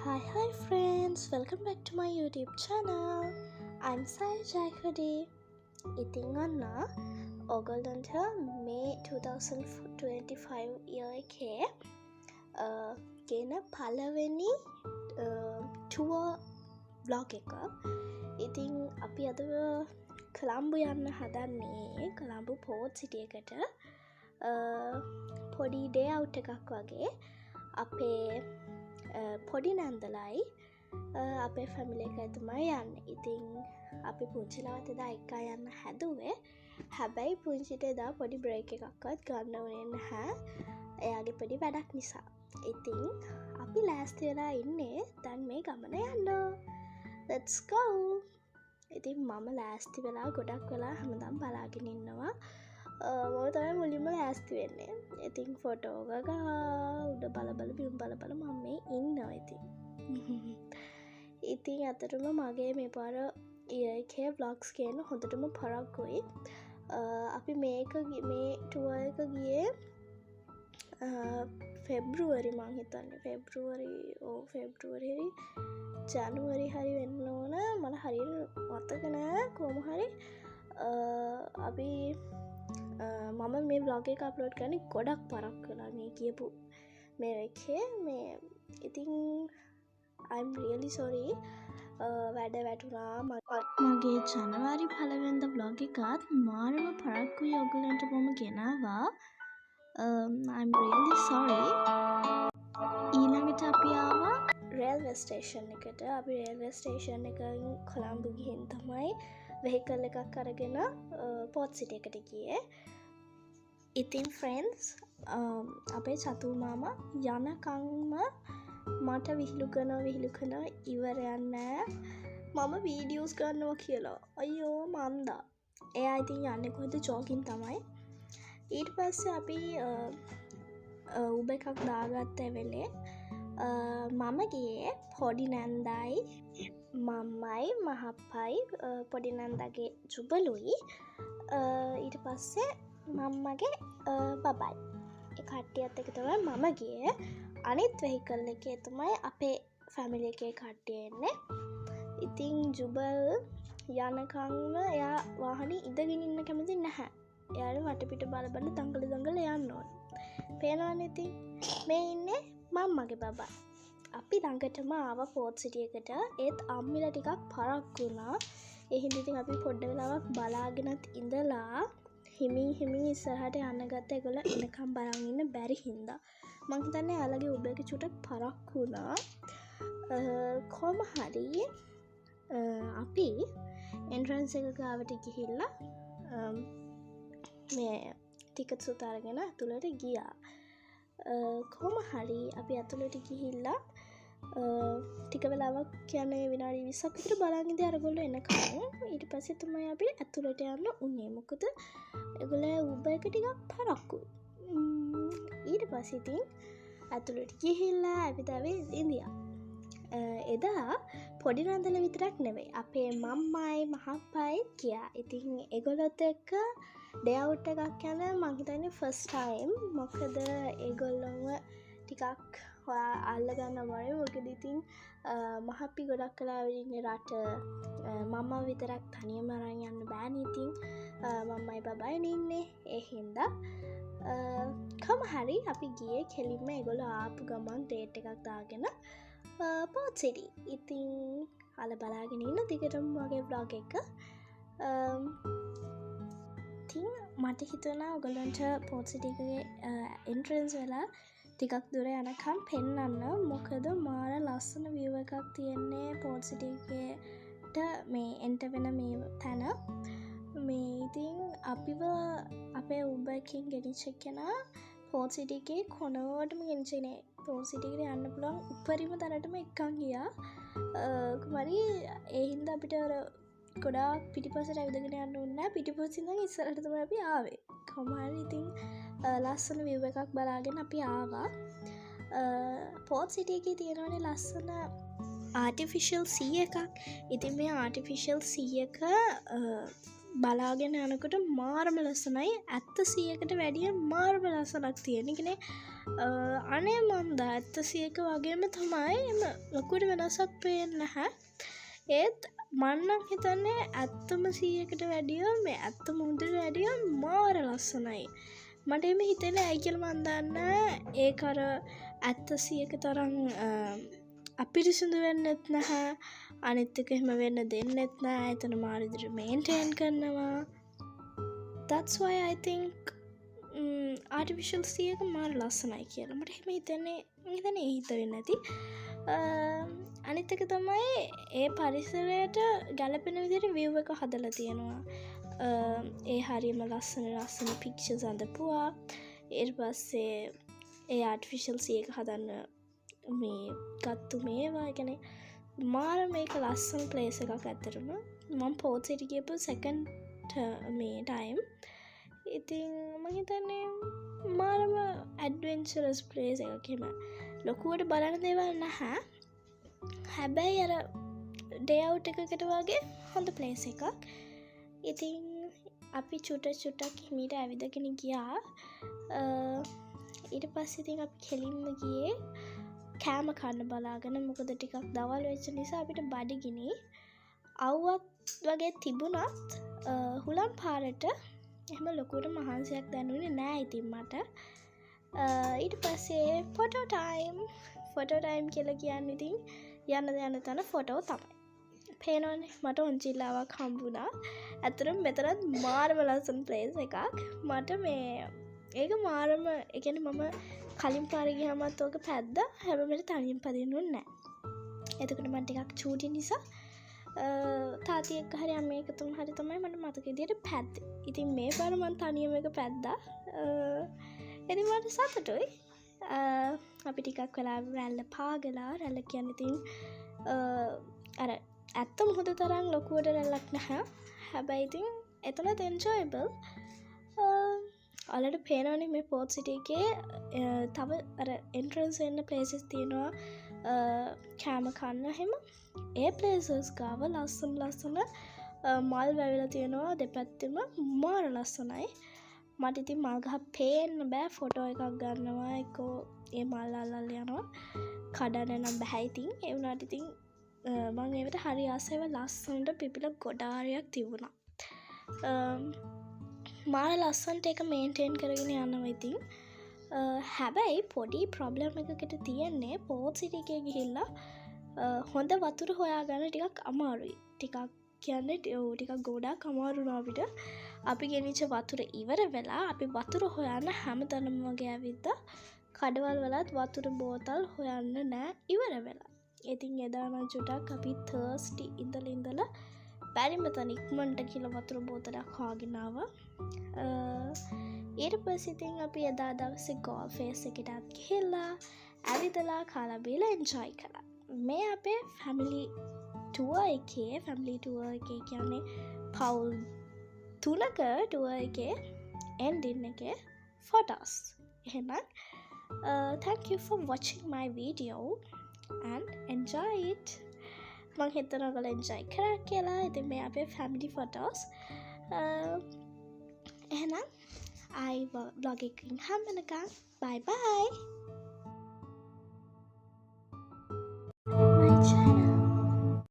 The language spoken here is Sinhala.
Hi friends, welcome back to my YouTube channel. I'm Sai Jayakudi. ඉතින් අන්න ඔගොල්ලන්ට මේ 2025 year එකේ ගෙන පළවෙනි tour vlog එක. ඉතින් අපි අද කොළඹ යන්න හදන්නේ. කොළඹ port city එකට පොඩි day out එකක් වගේ. අපේ පොඩි නැන්දලයි අපේ ෆැමිලි එක තමයි යන්න. ඉතින් අපි පුංචිලවත් එදා එක්කා යන්න හැදුවේ. හැබැයි පුංචිට එදා පොඩි බ්‍රේක් එකක්වත් ගන්න උනේ නැහැ. එයාගේ පොඩි වැඩක් නිසා. ඉතින් අපි ලෑස්ති වෙලා ඉන්නේ දැන් මේ ගමන යන්න. Let's go. ඉතින් මම ලෑස්ති වෙලා ගොඩක් වෙලා හැමදාම බලාගෙන ඉන්නවා. මම තමයි මුලින්ම ලෑස්ති වෙන්නේ. ඉතින් ෆොටෝ ගගා උඩ බල බිම් බල මම මේ ඉන්නවා. ඉතින් අතරම මගේ මේ පාර එකේ vlogs කියන හොඳටම පරක්කුයි. අපි මේ ටුවර් එක ගියේ ෆෙබ්‍රුවරි මං හිතන්නේ ෆෙබ්‍රුවරි ජනවරි හරි වෙන්න ඕන. මට හරියට මතක නෑ. කොහොම හරි අපි මම මේ vlog එක අප්ලෝඩ් කරන්නේ ගොඩක් පරක් වෙලා මේ කියපු මේ එකේ මේ. ඉතින් I'm really sorry වැඩ වැටුණා. මගේ ජනවාරි 1 වෙනිදා vlog එකත් මාරම පරක්කුයි ඔයගලන්ට මම ගෙනාවා. I'm really sorry. ඊළඟට අපි ආවා රේල්වේ ස්ටේෂන් එකට. අපි රේල්වේ ස්ටේෂන් එකෙන් කොළඹ ගිහින් තමයි වෙහිකල් එකක් අරගෙන පෝට් සිටි එකට ගියේ. ඉතින් ෆ්‍රෙන්ඩ්ස් අපේ චතුල් මාමා යනකම්ම මට විහිළු කරන ඉවරයක් නෑ. මම වීඩියෝස් ගන්නවා කියලා. අයියෝ මන්දා. එයා ඉතින් යන්නේ කොහෙද ජෝගින් තමයි. ඊට පස්සේ අපි උබ එකක් දාගත්ත වෙලේ මම ගියේ පොඩි නැන්දයි මම්මයි මහප්පයි පොඩි නැන්දගේ ජුබලුයි ඊට පස්සේ මම්මගේ බබයි. ඒ කට්ටියත් එක්ක තමයි මම ගියේ. අනිත් වෙහිකල් එකේ තමයි අපේ ෆැමිලි එකේ කට්ටිය එන්නේ. ඉතින් ජුබල් යනකම්ම එයා වාහනේ ඉඳගෙන ඉන්න කැමති නැහැ. එයාට වටපිට බල දඟල යන්න ඕන. පේනවනේ. ඉතින් මේ ඉන්නේ මම්මගේ බබා. අපි ළඟටම ආව පෝට් සිටි එකට. ඒත් අම්මිලා ටිකක් පරක් වුණා. ඒ හින්දා ඉතින් අපි පොඩ්ඩ වෙලාවක් බලාගෙනත් ඉඳලා හිමින් ඉස්සරහට යන්න ගත්තා. ඒගොල්ලෝ එනකම් බලන් ඉන්න බැරි හින්දා. මං හිතන්නේ යාළගේ උබ එක චුටක් පරක් වුණා. කොහොම හරි අපි එන්ට්‍රන්ස් එක ගාවට ගිහිල්ලා මේ ටිකට්ස් උත් අරගෙන ඇතුළට ගියා. කොහොම හරි අපි ඇතුළට ගිහිල්ලා ටික වෙලාවක් කියන්නේ විනාඩි 20ක් විතර බලන් ඉඳලා අරගොල්ලෝ එනකම්. ඊට පස්සේ තමයි අපි ඇතුළට යන්න උනේ. මොකද ඒගොල්ලෝ උබ එක ටිකක් පරක්කුයි. ඊට පස්සේ ඉතින් ඇතුළට ගිහිල්ලා අපිට ඉඳියා. එදා පොඩි නන්දල විතරක් නෙවෙයි අපේ මම්මයි මහප්පයි ගියා. ඉතින් ඒගොල්ලොත් එක්ක ඩේ අවුට් එකක් යන මං හිතන්නේ ෆස්ට් ටයිම්. මොකද ඒගොල්ලොම ටිකක් හොයා අල්ලගන්න අමාරුයි. මොකද ඉතින් මහප්පි ගොඩක් කලාවට ඉන්නේ රට. මම්මා විතරක් තනියම අරන් යන්න බෑනේ. ඉතින් මම්මයි බබයි ඉන්නේ. ඒ හින්දා කොහොම හරි අපි ගියේ කෙලින්ම ඒගොල්ලෝ ආපු ගමන් ඩේට් එකක් දාගෙන පෝට් සිටි. ඉතින් අල බලාගෙන ඉන්න දිගටම වගේ vlog එක. ඉතින් මට හිතුණා ඔයගලන්ට පෝට් සිටි එකේ එන්ට්‍රන්ස් වෙලා ටිකක් දුර යනකම් පෙන්නන්න. මොකද මාර ලස්සන view එකක් තියෙන්නේ පෝට් සිටි එකට මේ එන්ටර් වෙන මේ තැන. මේ ඉතින් අපිව අපේ උබ එකකින් ගෙනිච්ච කෙනා පෝට් සිටි එකේ කොනවටම ගෙනිච්චනේ. පෝට් සිටි එකට යන්න පුළුවන් උපරිම තැනටම එක්කන් ගියා. කුමාරි ඒ හින්දා අපිට ගොඩාක් පිටිපස්සට ඇවිදගෙන යන්න ඕනේ නැහැ. පිටිපස්සින් ඉඳන් ඉස්සරහට තමයි අපි ආවේ. කොහොම හරි ඉතින් ලස්සන view එකක් බලාගෙන අපි ආවා. පෝට් සිටි එකේ තියෙනවනේ ලස්සන ආටිෆිෂල් සී එකක්. ඉතින් මේ ආටිෆිෂල් සී එක බලාගෙන යනකොට මාරම ලස්සනයි. ඇත්ත 100කට වැඩිය මාරම ලස්සනක් තියෙන. කියන්නේ අනේ මන්ද 700ක වගේම තමයි එම ලොකුට වෙනසක් පේන්නේ නැහැ. ඒත් මන්නම් හිතන්නේ ඇත්තම 100කට වැඩිය මේ ඇත්ත මුහුදට වැඩිය මාර ලස්සනයි. මට එම හිතෙන්නේ ඇයි කියලා මන් දන්නේ ඒක අර ඇත්ත 100ක තරම් අපිරිසිදු වෙන්නෙත් නැහැ. අනිත් එක එහෙම වෙන්න දෙන්නෙත් නැහැ. එතන මාර විදිහට මේන්ටේන් කරනවා. That's why I think artificial 100ක මාර ලස්සනයි කියලා. මට එහෙම හිතන්නේ ඒ හිත වෙන්නේ නැති. අනිත් එක තමයි ඒ පරිසරයට ගැලපෙන විදිහට view එක හදලා තියෙනවා. ඒ හරියම ලස්සන පික්චර්ස් අඳපුවා. ඊට පස්සේ ඒ ආටිෆිෂල් 100ක හදන්න මේ ගත්තු මේවා කියන්නේ මාර මේක ලස්සන ප්ලේස් එකක් ඇත්තටම. මම පෝට් සිටි ගියපු සෙකන්ඩ් මේ ටයිම්. ඉතින් මම හිතන්නේ මාරම ඇඩ්වෙන්චරස් ප්ලේස් එකක්. එහෙම ලොකුවට බලන දේවල් නැහැ. හැබැයි අර ඩේ අවුට් එකකට වගේ හොඳ ප්ලේස් එකක්. ඉතින් අපි චුට්ටක් හිමීට ඇවිදගෙන ගියා. ඊට පස්සේ ඉතින් අපි කෙලින්ම ගියේ කෑම කන්න බලාගෙන. මොකද ටිකක් දවල් වෙච්ච නිසා අපිට බඩගිනි. අවුවක් වගේ තිබුණත් හුලම් පාරට එහෙම ලොකුවට මහන්සියක් දැනුනේ නෑ ඉතින් මට. ඊට පස්සේ ෆොටෝ ටයිම් කියලා කියන්නේ ඉතින් යන තැන ෆොටෝ තමයි. පේනවනේ මට ඔන්චිල්ලාවක් හම්බුණා. ඇත්තටම මෙතනත් මාරම ලස්සන ප්ලේස් එකක්. මට මේ ඒක මාරම ඒ කියන්නේ මම කලින් පාරේ ගියාමත් ඕක පැද්දා. හැබැයි මට තනියෙන් පදින්නුන්නේ නෑ. එතකොට මම ටිකක් චූටි නිසා තාත්ති එක්ක හරි අම්මේ එක තුන් හරි තමයි මට මතක විදියට පැද්දේ. ඉතින් මේ පාර මම තනියම එක පැද්දා. ඉතින් මට සතුටුයි. අපි ටිකක් වෙලා රැල්ල පාගලා. රැල්ල කියන්නේ ඉතින් අර ඇත්ත මොහොත තරම් ලොකුවට රැල්ලක් නැහැ. හැබැයි ඉතින් එතනත් enjoyable. ඔයාලට පේනවනේ මේ පෝට් සිටි එකේ තව අර entrance වෙන්න places තියෙනවා. කෑම කන්න එහෙම. ඒ places ගාව ලස්සන මල් වැවිලා තියෙනවා දෙපැත්තෙම. මාර ලස්සනයි. මට ඉතින් මල් ගහ පේන්න බෑ. ෆොටෝ එකක් ගන්නවා එක්කෝ ඒ මල් අල්ලලා යනවා. කඩන්න නම් බෑ ඉතින්. ඒ වුණාට ඉතින් මම ඒවට හරි ආසයිව ලස්සනට පිපිලා ගොඩාරියක් තිබුණා. මාර ලස්සනට ඒක මේන්ටේන් කරගෙන යනවා ඉතින්. හැබැයි පොඩි ප්‍රොබ්ලම් එකකට තියෙන්නේ පෝට් සිටි එකේ ගිහිල්ලා හොඳ වතුර හොයාගන්න ටිකක් අමාරුයි. ටිකක් කියන්නේ ටිකක් ගොඩාක් අමාරු වුණා අපිට. අපි ගෙනිච්ච වතුර ඉවර වෙලා අපි වතුර හොයන්න හැමතැනම වගේ ඇවිත්තා. කඩවල් වලත් වතුර බෝතල් හොයන්න නෑ ඉවර වෙලා. ඉතින් එදා නම් චුටක් අපි තර්ස්ටි ඉඳලා බැරිම තැන ඉක්මනට කියලා වතුර බෝතලයක් හොයාගෙන ආවා. ඊට පස්සේ ඉතින් අපි එදා දවසේ ගෝල්ෆ් ෆේස් එකටත් ගිහිල්ලා ඇවිදලා කාලා බීලා එන්ජොයි කළා. මේ අපේ ෆැමිලි ටුවර් එකේ කියන්නේ පවුල් 3ක ටුවර් එකේ එන්ඩින් එකේ ෆොටෝස්. එහෙනම් thank you for watching my video and enjoy it. මං හිතනවා ඔයගොල්ලෝ enjoy කරා කියලා. ඉතින් මේ අපේ family photos. එහෙනම් ආයි vlog එකකින් හම්බෙනකම් bye bye. My channel.